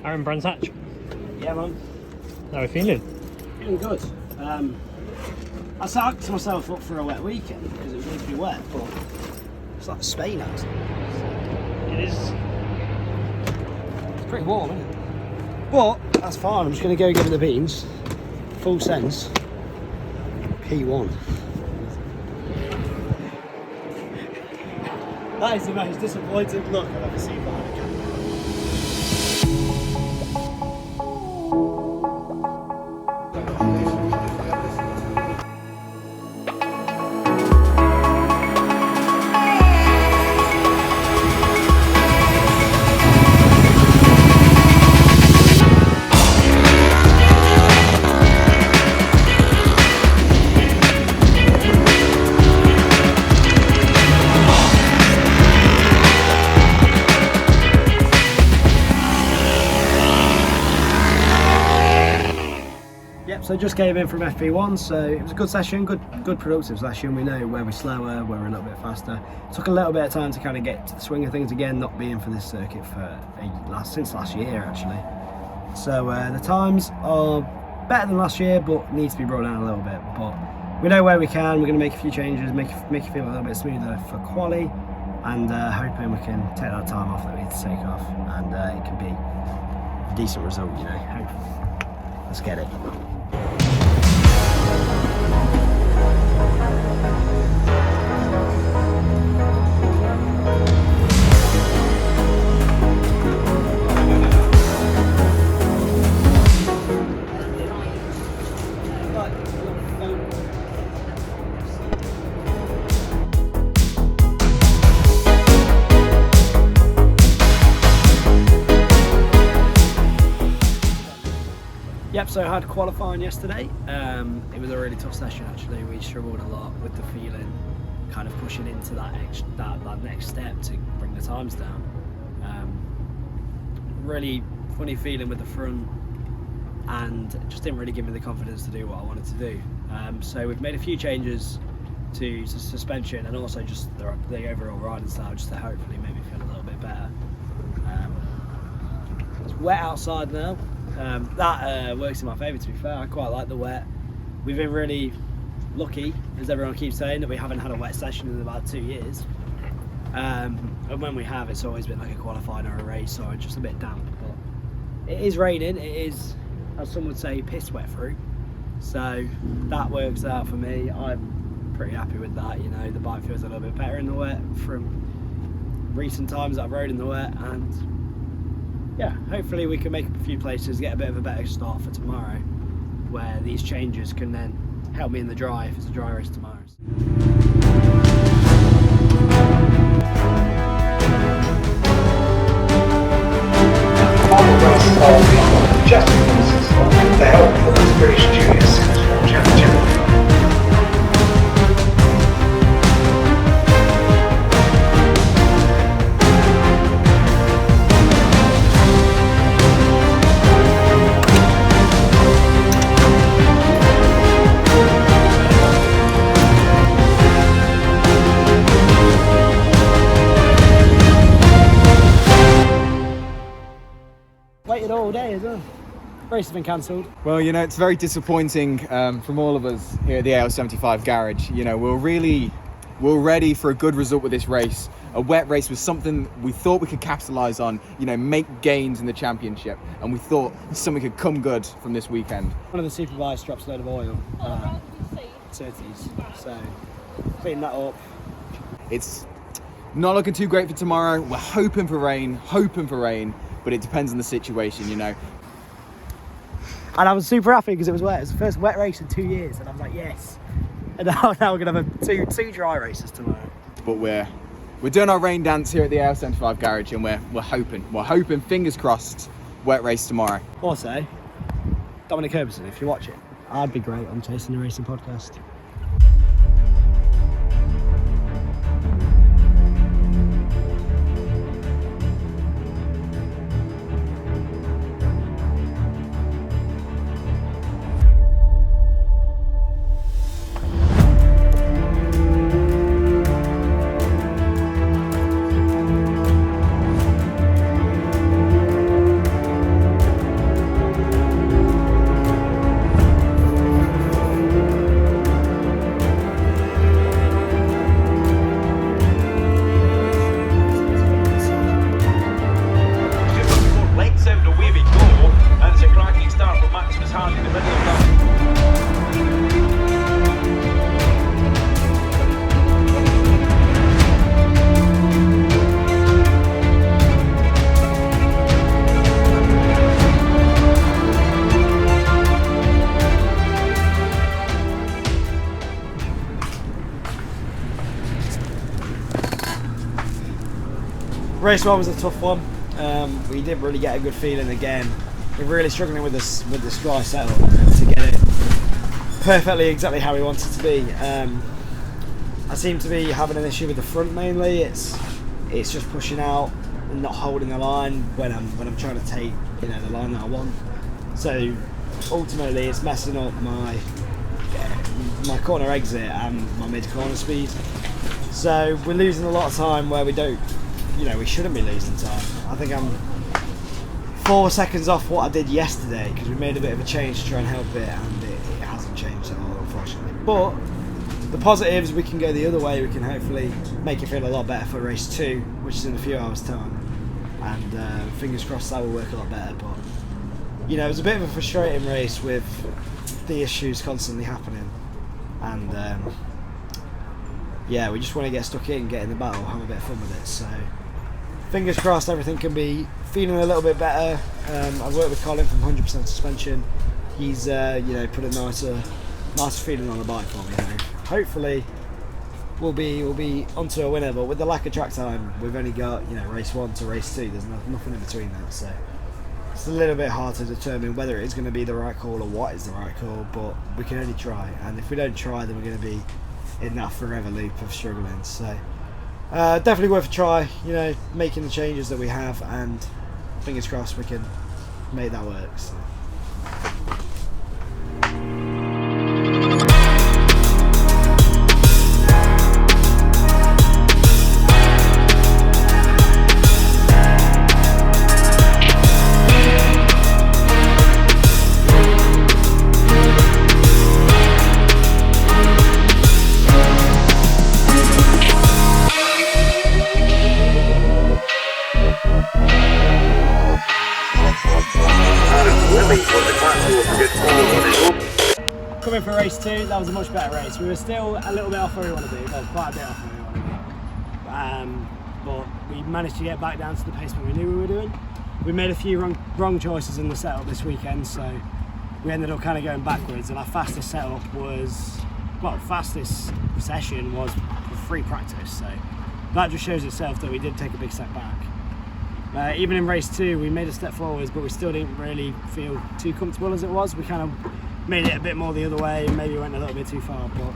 Aaron Bransatch. Yeah, man. How are you feeling? Feeling good. I psyched myself up for a wet weekend because it was going to be wet, but it's like Spain out. It is. It's pretty warm, isn't it? But that's fine. I'm just going to go give it the beans. Full sense. P1. That is the most disappointed look I've ever seen behind a camera. So just came in from FP1, so it was a good session, good productive session. We know where we're slower, where we're a little bit faster. It took a little bit of time to kind of get to the swing of things again, not being for this circuit for since last year actually. So the times are better than last year, but needs to be brought down a little bit. But we know where we can. We're going to make a few changes, make it feel a little bit smoother for quali, and hoping we can take that time off that we need to take off, and it can be a decent result, you know. Hopefully. Let's get it. Yep, so I had qualifying yesterday. It was a really tough session actually. We struggled a lot with the feeling, kind of pushing into that next step to bring the times down. Really funny feeling with the front, and just didn't really give me the confidence to do what I wanted to do. So we've made a few changes to suspension and also just the overall riding style, just to hopefully make me feel a little bit better. It's wet outside now. That works in my favour, to be fair. I quite like the wet. We've been really lucky, as everyone keeps saying, that we haven't had a wet session in about 2 years. And when we have, it's always been like a qualifying or a race, or just a bit damp. But it is raining. It is, as some would say, piss wet through. So that works out for me. I'm pretty happy with that. You know, the bike feels a little bit better in the wet from recent times that I've rode in the wet, and yeah, hopefully we can make up a few places, get a bit of a better start for tomorrow, where these changes can then help me in the dry if it's a dry race tomorrow. To help for the British Junior Supersport Championship. Waited all day as well. Race has been cancelled. Well, you know, it's very disappointing from all of us here at the AL75 garage. You know, we're ready for a good result with this race. A wet race was something we thought we could capitalise on, you know, make gains in the championship, and we thought something could come good from this weekend. One of the supervisors drops a load of oil, 30s, so clean that up. It's not looking too great for tomorrow. We're hoping for rain, but it depends on the situation, you know. And I was super happy because it was wet. It was the first wet race in 2 years, and I was like, yes. And now we're gonna have two dry races tomorrow. But we're doing our rain dance here at the AL75 garage, and we're hoping, fingers crossed, wet race tomorrow. Also, Dominic Herberson, if you watch it, I'd be great on Chasing the Racing podcast. Race 1 was a tough one. We didn't really get a good feeling again. We're really struggling with this dry setup to get it perfectly exactly how we want it to be. I seem to be having an issue with the front mainly. It's just pushing out and not holding the line when I'm trying to take, you know, the line that I want. So ultimately it's messing up my corner exit and my mid corner speed. So we're losing a lot of time where we don't, you know, we shouldn't be losing time. I think I'm 4 seconds off what I did yesterday because we made a bit of a change to try and help it, and it hasn't changed at all, unfortunately. But the positives, we can go the other way. We can hopefully make it feel a lot better for race 2, which is in a few hours' time, and fingers crossed that will work a lot better. But you know, it was a bit of a frustrating race with the issues constantly happening, and yeah, we just want to get stuck in, get in the battle, have a bit of fun with it. So fingers crossed everything can be feeling a little bit better. I've worked with Colin from 100% suspension. He's you know, put a nicer feeling on the bike for me. Hopefully we'll be onto a winner, but with the lack of track time, we've only got, you know, race 1 to race 2. There's nothing in between that, so it's a little bit hard to determine whether it is going to be the right call or what is the right call, but we can only try, and if we don't try, then we're going to be in that forever loop of struggling. So definitely worth a try, you know, making the changes that we have, and fingers crossed we can make that work. So. Coming for race 2, that was a much better race. We were still a little bit off where we want to be, well, quite a bit off where we want to be. But we managed to get back down to the pace that we knew we were doing. We made a few wrong choices in the setup this weekend, so we ended up kind of going backwards, and our fastest setup was, well, fastest session was free practice, so that just shows itself that we did take a big step back. Even in race 2, we made a step forwards, but we still didn't really feel too comfortable as it was. We kind of made it a bit more the other way, maybe went a little bit too far, but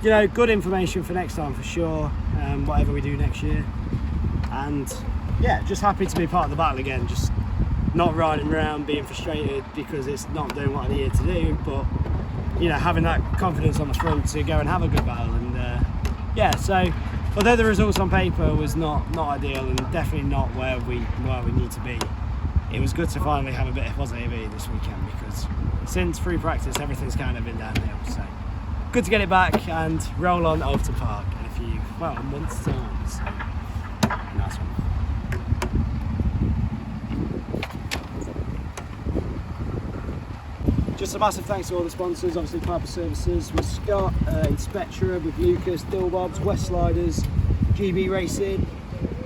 you know, good information for next time for sure, whatever we do next year. And yeah, just happy to be part of the battle again, just not riding around being frustrated because it's not doing what I needed to do, but you know, having that confidence on the front to go and have a good battle. And yeah, so although the results on paper was not ideal and definitely not where we need to be, it was good to finally have a bit of positivity this weekend, because since free practice everything's kind of been downhill. So good to get it back and roll on Overton Park in a few, well, a month's time. So nice one. Just a massive thanks to all the sponsors, obviously Piper Services with Scott, Inspectra with Lucas, Dillbobs, West Sliders, GB Racing,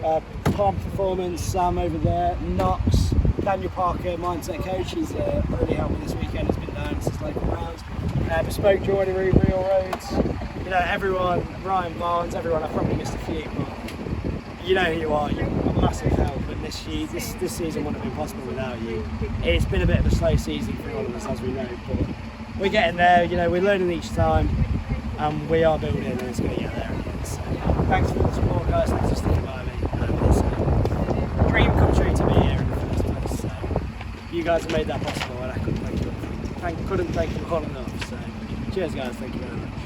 Palm Performance, Sam over there, Knox, Daniel Parker, Mindset Coach. He's really helped me this weekend, he's been down since local rounds. Bespoke Joinery, Real Roads, you know, everyone, Ryan Barnes, everyone. I've probably missed a few, but you know who you are, you're a massive help, and this season wouldn't have been possible without you. It's been a bit of a slow season for all of us, as we know, but we're getting there, you know, we're learning each time, and we are building, and it's going to get there again. So thanks for the support, guys, thanks for sticking by me. It's a dream come true to be here in the first place, so you guys have made that possible, and I couldn't thank you all enough, so cheers guys, thank you very much.